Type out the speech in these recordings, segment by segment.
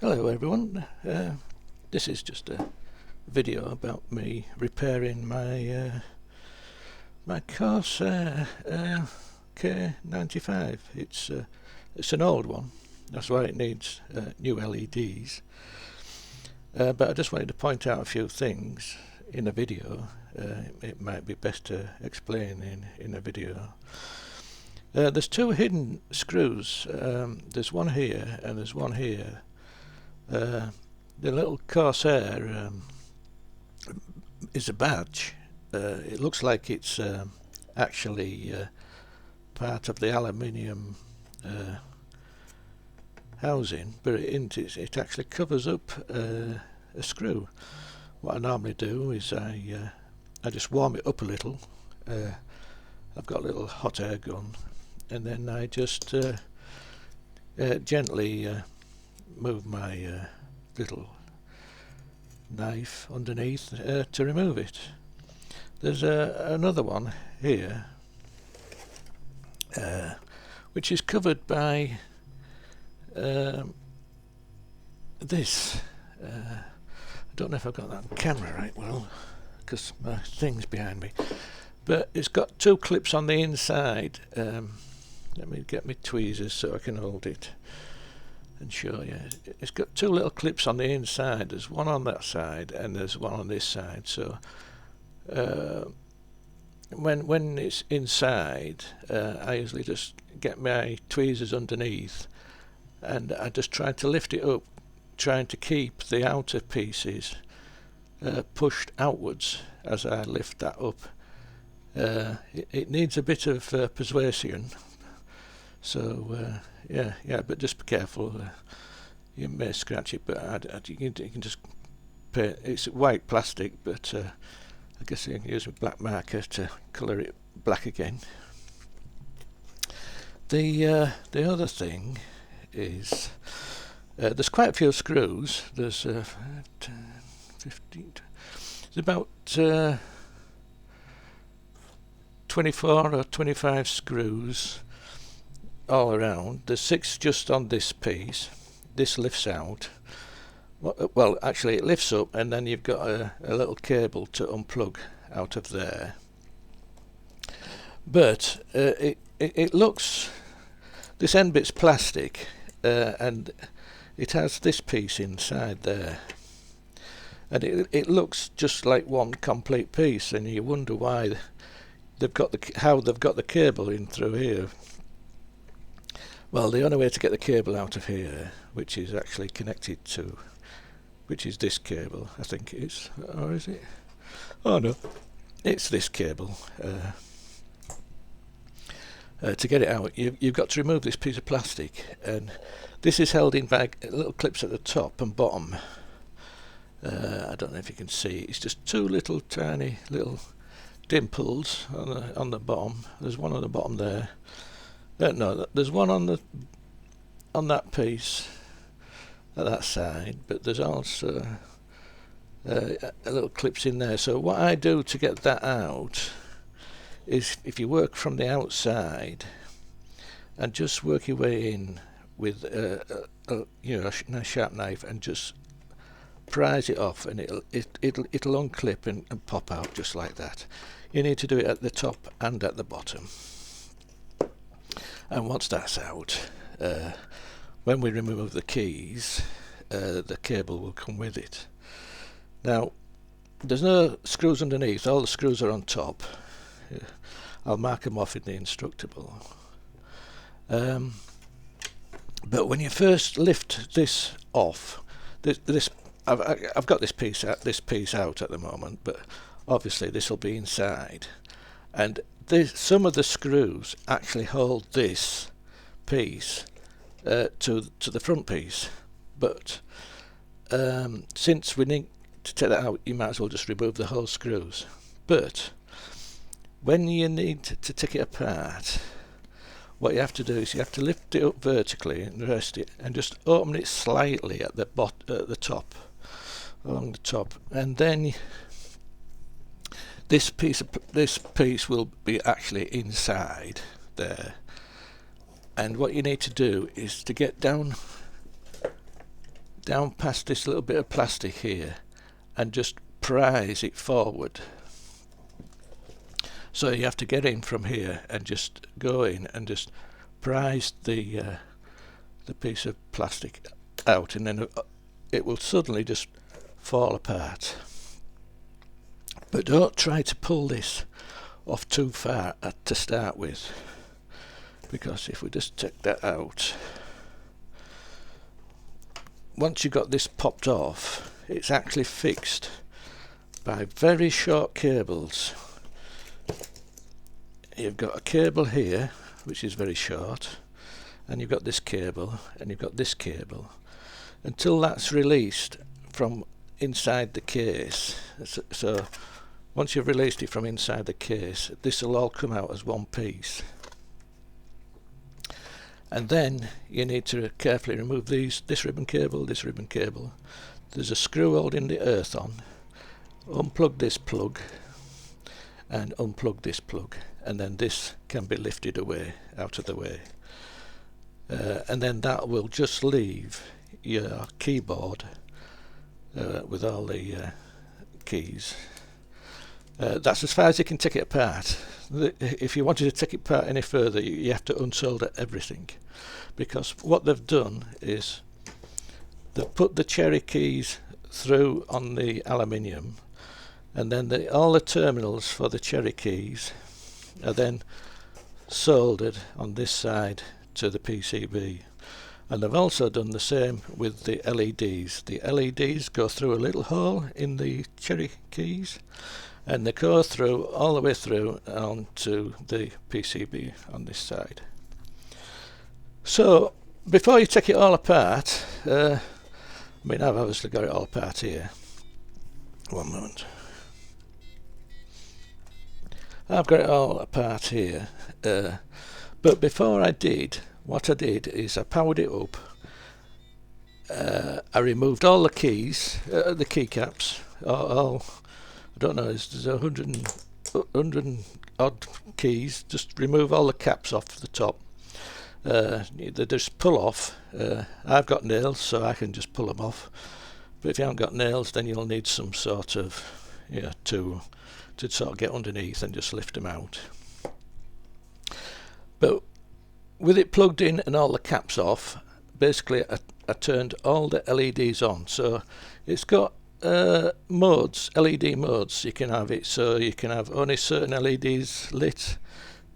Hello everyone, this is just a video about me repairing my Corsair K95. It's an old one, that's why it needs new LEDs, but I just wanted to point out a few things in a video. It might be best to explain in a video. There's two hidden screws, there's one here and there's one here. The little Corsair is a badge. It looks like it's actually part of the aluminium housing, but it isn't. It actually covers up a screw. What I normally do is I just warm it up a little. I've got a little hot air gun, and then I just gently move my little knife underneath to remove it. There's another one here which is covered by this. I don't know if I've got that on camera right well because my thing's behind me, but it's got two clips on the inside. Let me get my tweezers so I can hold it and show you. It's got two little clips on the inside. There's one on that side and there's one on this side. So when it's inside, I usually just get my tweezers underneath and I just try to lift it up, trying to keep the outer pieces pushed outwards as I lift that up. It needs a bit of persuasion. So yeah, but just be careful. You may scratch it, but you can just paint. It's white plastic, but I guess you can use a black marker to colour it black again. The other thing is there's quite a few screws. There's 15. There's about 24 or 25 screws all around. There's 6 just on this piece. This lifts out. Well, actually it lifts up and then you've got a little cable to unplug out of there. But it looks, this end bit's plastic and it has this piece inside there. And it looks just like one complete piece, and you wonder why they've got how they've got the cable in through here. Well, the only way to get the cable out of here, which is actually connected to, which is this cable, I think it is, or is it? Oh no, it's this cable. To get it out, you've got to remove this piece of plastic, and this is held in by little clips at the top and bottom. I don't know if you can see, it's just two little tiny little dimples on the bottom. There's one on the bottom there. No, there's one on that piece at that side, but there's also a little clips in there. So what I do to get that out is, if you work from the outside and just work your way in with a nice sharp knife and just prise it off, and it'll unclip and pop out just like that. You need to do it at the top and at the bottom. And once that's out, when we remove the keys, the cable will come with it. Now, there's no screws underneath, all the screws are on top. I'll mark them off in the Instructable. But when you first lift this off, I've got this piece out at the moment, but obviously this will be inside, and some of the screws actually hold this piece to the front piece, but since we need to take that out, you might as well just remove the whole screws. But when you need to take it apart, what you have to do is you have to lift it up vertically and rest it, and just open it slightly at the top, along the top, and then this piece will be actually inside there. And what you need to do is to get down down past this little bit of plastic here and just prise it forward. So you have to get in from here and just go in and just prise the piece of plastic out, and then it will suddenly just fall apart. But don't try to pull this off too far to start with, because if we just take that out, once you've got this popped off, it's actually fixed by very short cables. You've got a cable here which is very short, and you've got this cable, and you've got this cable, until that's released from inside the case. So once you've released it from inside the case, this will all come out as one piece. And then you need to carefully remove this ribbon cable, this ribbon cable. There's a screw holding the earth on. Unplug this plug and unplug this plug, and then this can be lifted away, out of the way. And then that will just leave your keyboard with all the keys. That's as far as you can take it apart. If you wanted to take it apart any further, you have to unsolder everything, because what they've done is they've put the cherry keys through on the aluminium, and then all the terminals for the cherry keys are then soldered on this side to the PCB. And they've also done the same with the LEDs. The LEDs go through a little hole in the cherry keys, and they go through all the way through onto the PCB on this side. So before you take it all apart, I mean, I've obviously got it all apart here. One moment. I've got it all apart here, but before I did, what I did is I powered it up. I removed all the keys, the keycaps, all, I don't know, there's 100 odd keys. Just remove all the caps off the top. They just pull off. I've got nails, so I can just pull them off. But if you haven't got nails, then you'll need some sort of tool to sort of get underneath and just lift them out. But with it plugged in and all the caps off, basically I turned all the LEDs on. So it's got modes, LED modes. You can have it so you can have only certain LEDs lit,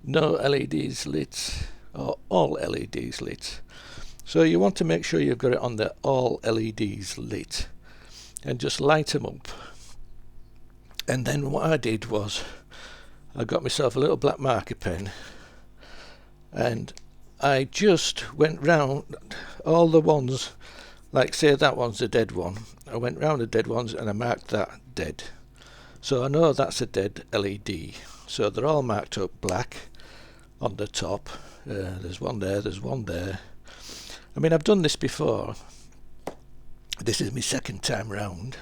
no LEDs lit, or all LEDs lit. So you want to make sure you've got it on the all LEDs lit, and just light them up. And then what I did was I got myself a little black marker pen, and I just went round all the ones, like say that one's a dead one. I went round the dead ones and I marked that dead. So I know that's a dead LED. So they're all marked up black on the top. There's one there, there's one there. I mean, I've done this before. This is my second time round.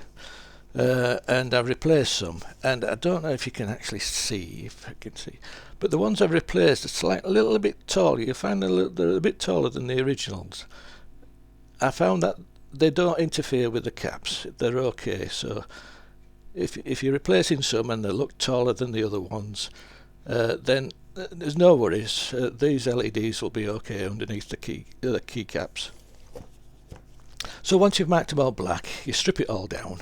And I've replaced some, and I don't know if you can actually see, if I can see, but the ones I've replaced are a little bit taller. You find they're a bit taller than the originals. I found that they don't interfere with the caps, they're okay. So if you're replacing some and they look taller than the other ones, then there's no worries. These LEDs will be okay underneath the key caps. So once you've marked them all black, you strip it all down.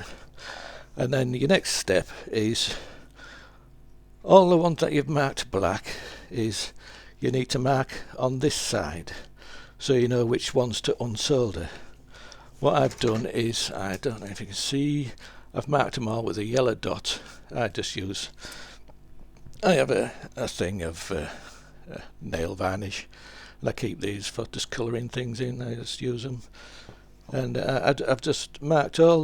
And then your next step is all the ones that you've marked black is you need to mark on this side so you know which ones to unsolder. What I've done is, I don't know if you can see, I've marked them all with a yellow dot. I have a thing of nail varnish, and I keep these for just colouring things in. I just use them, and I've just marked all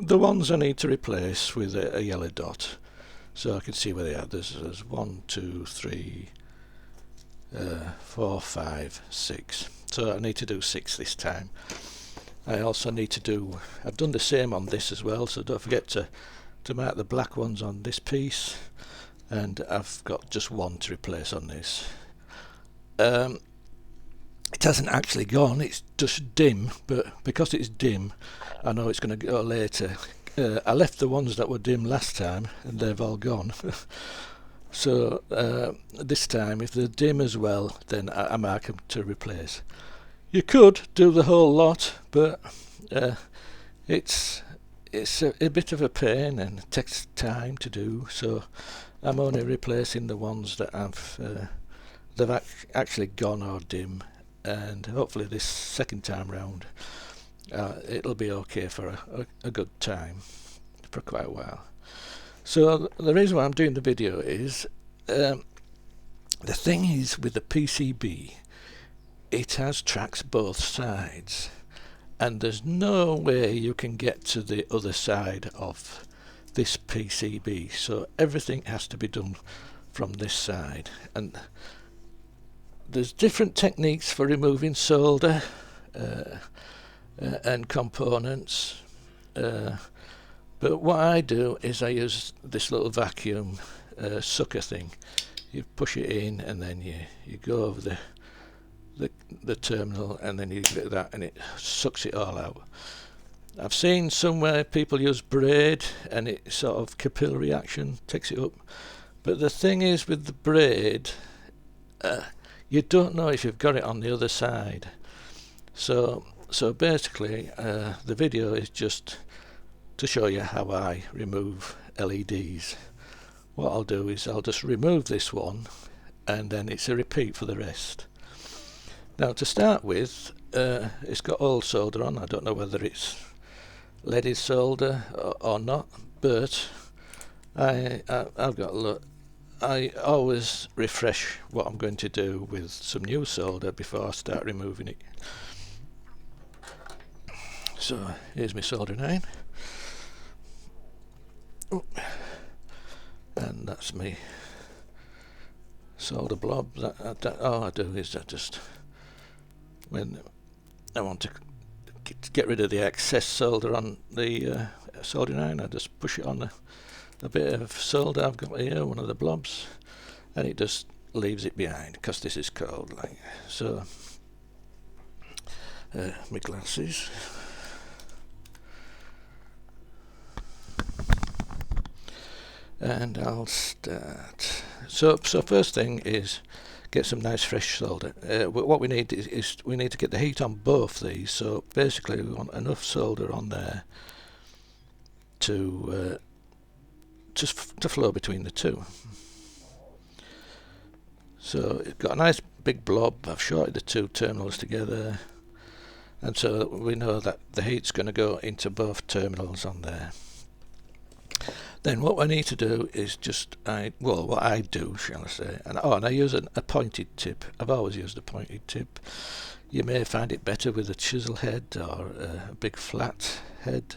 the ones I need to replace with a yellow dot, so I can see where they are. There's 1, 2, 3, 4, 5, 6. So I need to do 6 this time. I also need to do, I've done the same on this as well, so don't forget to mark the black ones on this piece, and I've got just one to replace on this. it hasn't actually gone, it's just dim, but because it's dim I know it's going to go later. I left the ones that were dim last time and they've all gone. So this time if they're dim as well, then I mark them to replace. You could do the whole lot, but it's a bit of a pain and it takes time to do, so I'm only replacing the ones that they've actually gone or dim, and hopefully this second time round it'll be okay for a good time, for quite a while. So the reason why I'm doing the video is the thing is with the PCB, it has tracks both sides, and there's no way you can get to the other side of this PCB, so everything has to be done from this side. And there's different techniques for removing solder and components, but what I do is I use this little vacuum sucker thing. You push it in and then you go over the terminal, and then you get that and it sucks it all out. I've seen somewhere people use braid and it sort of capillary action takes it up, but the thing is with the braid, you don't know if you've got it on the other side. So basically the video is just to show you how I remove LEDs. What I'll do is I'll just remove this one and then it's a repeat for the rest. Now to start with, it's got old solder on. I don't know whether it's leaded solder or not, but I've got a look. I always refresh what I'm going to do with some new solder before I start removing it. So here's my soldering iron, and that's me solder blob. All I do is I just, when I want to get rid of the excess solder on the soldering iron, I just push it on a bit of solder I've got here, one of the blobs, and it just leaves it behind because this is cold. Like so, my glasses. And I'll start. So first thing is get some nice fresh solder. What we need is we need to get the heat on both these. So basically we want enough solder on there to just to flow between the two. So it's got a nice big blob. I've shorted the two terminals together, and so we know that the heat's going to go into both terminals on there. Then what I need to do is just, what I do, shall I say, and I use a pointed tip. I've always used a pointed tip. You may find it better with a chisel head or a big flat head.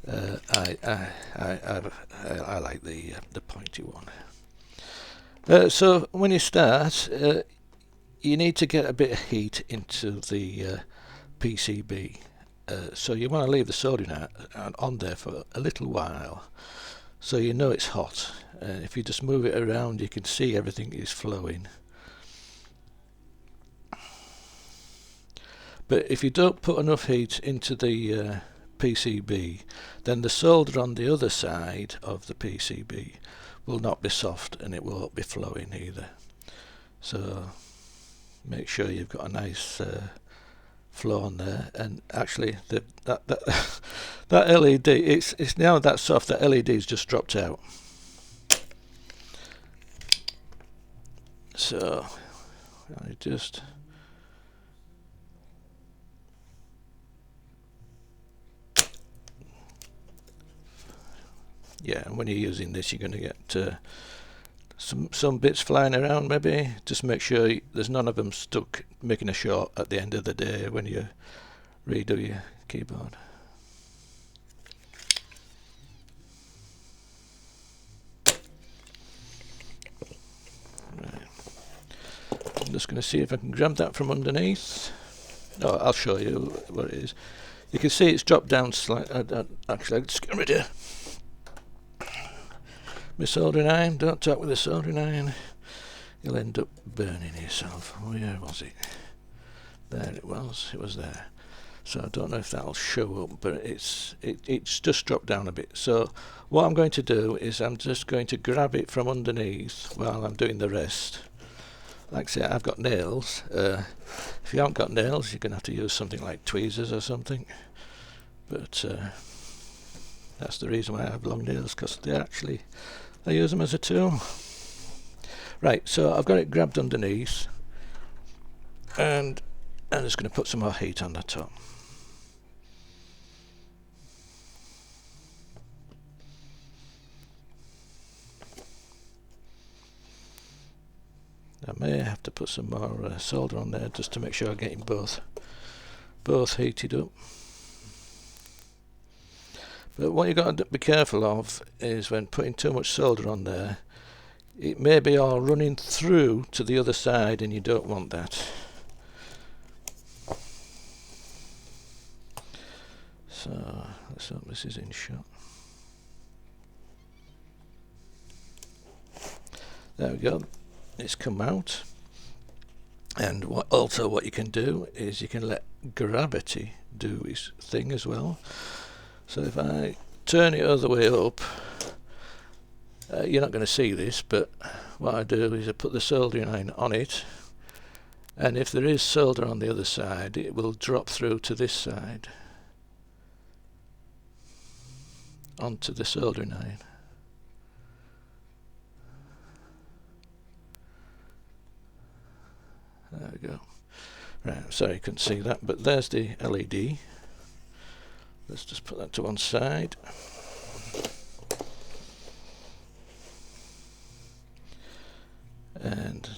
I like the pointy one. So when you start, you need to get a bit of heat into the PCB. So you want to leave the soldering iron on there for a little while, so you know it's hot. If you just move it around, you can see everything is flowing. But if you don't put enough heat into the PCB, then the solder on the other side of the PCB will not be soft and it won't be flowing either. So make sure you've got a nice flow on there. And actually that LED, it's now that soft that LED's just dropped out. So I just and when you're using this, you're going to get some bits flying around. Maybe just make sure there's none of them stuck, making a short at the end of the day when you redo your keyboard. Right. I'm just going to see if I can grab that from underneath. Oh, I'll show you what it is. You can see it's dropped down slightly. Actually, I'll just get rid of my soldering iron. Don't talk with the soldering iron, you'll end up burning yourself. Where was it? There it was there. So I don't know if that'll show up, but it's just dropped down a bit. So what I'm going to do is I'm just going to grab it from underneath while I'm doing the rest. Like I say, I've got nails. If you haven't got nails, you're going to have to use something like tweezers or something. But that's the reason why I have long nails, because I use them as a tool. Right, so I've got it grabbed underneath, and I'm just going to put some more heat on the top. I may have to put some more solder on there just to make sure I'm getting both heated up. But what you've got to be careful of is when putting too much solder on there, it may be all running through to the other side, and you don't want that. So let's hope this is in shot. There we go. It's come out. And what you can do is you can let gravity do its thing as well. So if I turn it other way up, you're not going to see this, but what I do is I put the soldering iron on it, and if there is solder on the other side, it will drop through to this side onto the soldering iron. There we go. Right, I'm sorry you couldn't see that, but there's the LED. Let's just put that to one side. And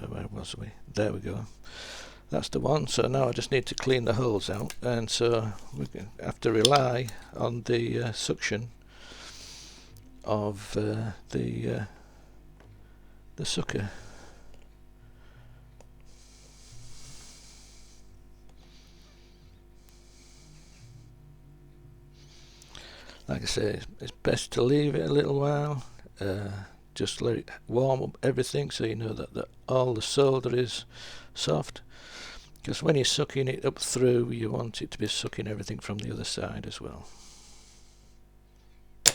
where was we? There we go. That's the one. So now I just need to clean the holes out, and so we have to rely on the suction of the sucker. Like I say, it's best to leave it a little while, just let it warm up everything so you know that all the solder is soft, because when you're sucking it up through, you want it to be sucking everything from the other side as well. There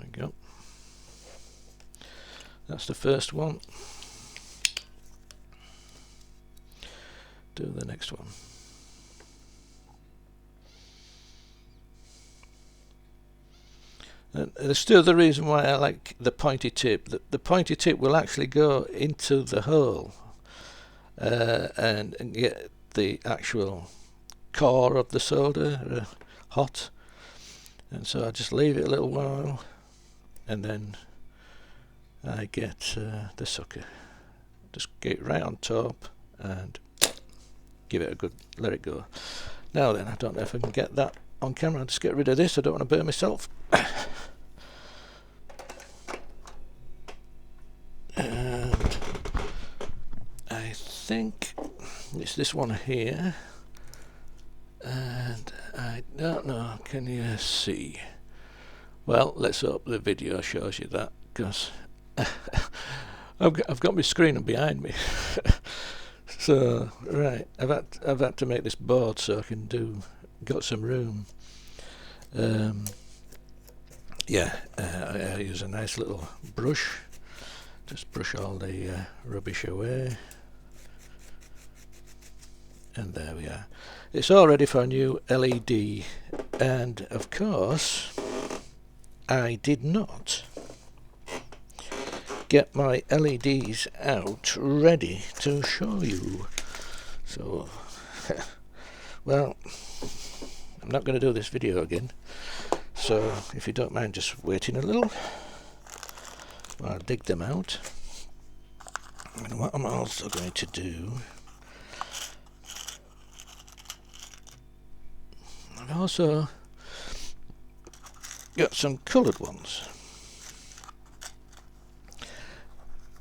we go. That's the first one. Do the next one. And there's still the reason why I like the pointy tip. The pointy tip will actually go into the hole and get the actual core of the solder hot. And so I just leave it a little while, and then I get the sucker. Just get it right on top and give it a good, let it go. Now then, I don't know if I can get that on camera. I'll just get rid of this. I don't want to burn myself. And I think it's this one here, and I don't know, can you see? Well, let's hope the video shows you that, because I've got my screen behind me. So right, I've had to make this board so I can got some room. Yeah, I use a nice little brush. Just brush all the rubbish away, and there we are. It's all ready for a new LED, and of course I did not get my LEDs out ready to show you. So well, I'm not going to do this video again, so if you don't mind just waiting a little, I'll dig them out. And what I'm also going to do, I've also got some coloured ones.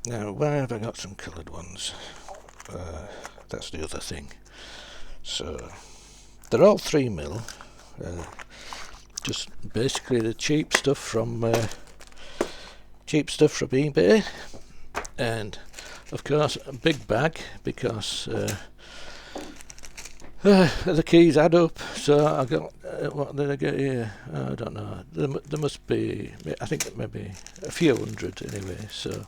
Now, why have I got some coloured ones? That's the other thing. So they're all 3mm, just basically the cheap stuff from eBay, and of course, a big bag, because the keys add up. So I got, what did I get here? I don't know. There must be, I think maybe a few hundred anyway. So,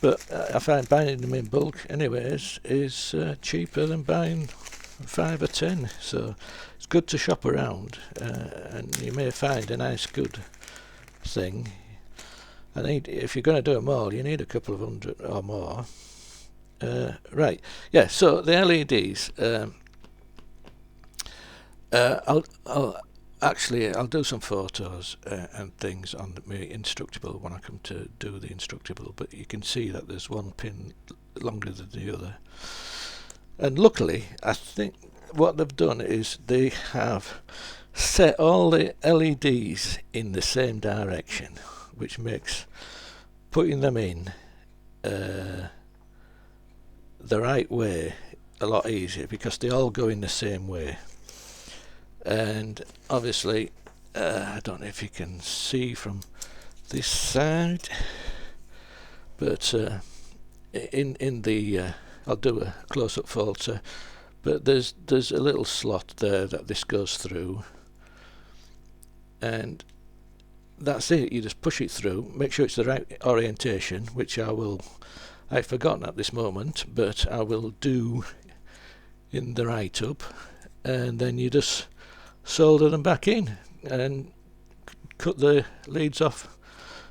but I find buying them in bulk anyways is cheaper than buying 5 or 10. So it's good to shop around, and you may find a nice good thing. If you're going to do them all, you need a couple of hundred or more. Right, yeah. So the LEDs. I'll do some photos and things on my Instructable when I come to do the Instructable, but you can see that there's one pin longer than the other. And luckily, I think what they've done is they have set all the LEDs in the same direction, which makes putting them in the right way a lot easier, because they all go in the same way. And obviously, I don't know if you can see from this side, but in the I'll do a close-up photo, but there's a little slot there that this goes through, and that's it. You just push it through, make sure it's the right orientation, which I've forgotten at this moment, but I will do in the write-up, and then you just solder them back in and cut the leads off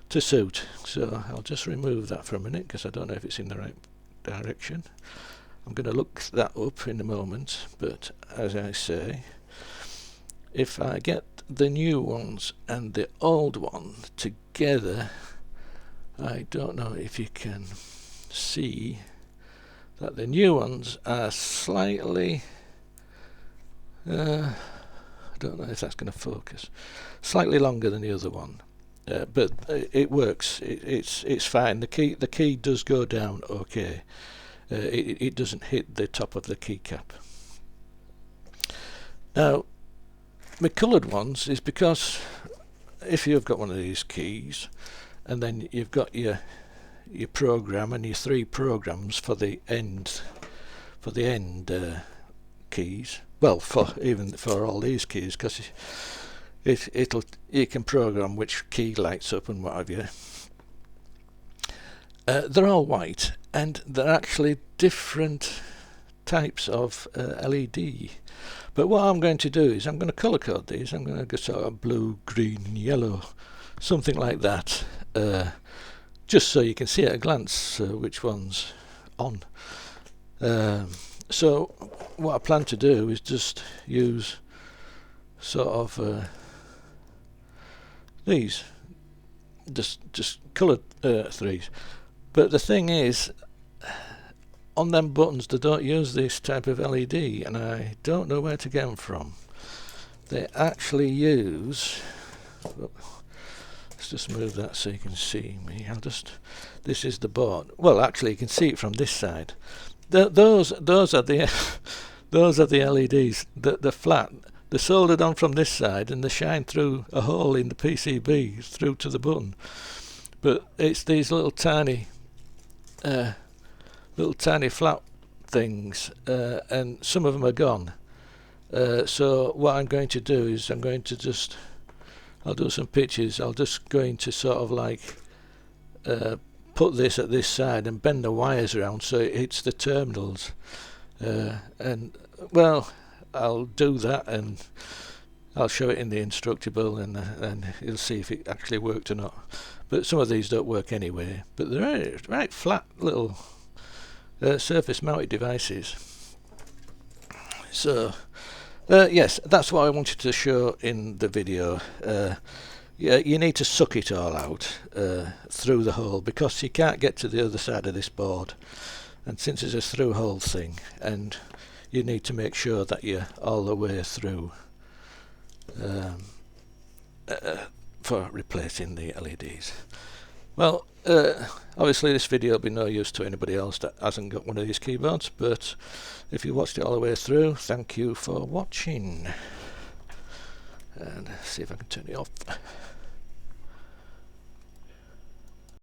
to suit. So I'll just remove that for a minute, because I don't know if it's in the right direction. I'm going to look that up in a moment, but as I say, if I get the new ones and the old one together, I don't know if you can see that the new ones are slightly I don't know if that's going to focus, slightly longer than the other one, but it works. It's fine. The key does go down okay. It doesn't hit the top of the keycap. Now, my coloured ones is because if you've got one of these keys, and then you've got your program and your 3 programs for the end keys. Well, for all these keys, because you can program which key lights up and what have you. They're all white, and they're actually different types of LED. But what I'm going to do is I'm going to colour code these. I'm going to go sort of blue, green, yellow, something like that, just so you can see at a glance which one's on. So what I plan to do is just use sort of these, just coloured 3s. But the thing is, on them buttons they don't use this type of LED, and I don't know where to get them from. They actually use, let's just move that so you can see me. This is the board. Well, actually you can see it from this side. Those are the those are the LEDs. They're flat. They're soldered on from this side, and they shine through a hole in the PCB through to the button. But it's these little tiny flat things, and some of them are gone. So what I'm going to do is I'll do some pictures. I'll just going to sort of like put this at this side and bend the wires around so it hits the terminals, and well, I'll do that and I'll show it in the Instructable, and you'll see if it actually worked or not. But some of these don't work anyway, but they're right flat little surface mounted devices. So yes, that's what I wanted to show in the video. Yeah, you need to suck it all out through the hole, because you can't get to the other side of this board, and since it's a through hole thing, and you need to make sure that you're all the way through for replacing the LEDs. Well, obviously this video will be no use to anybody else that hasn't got one of these keyboards, but if you watched it all the way through, thank you for watching. And see if I can turn it off.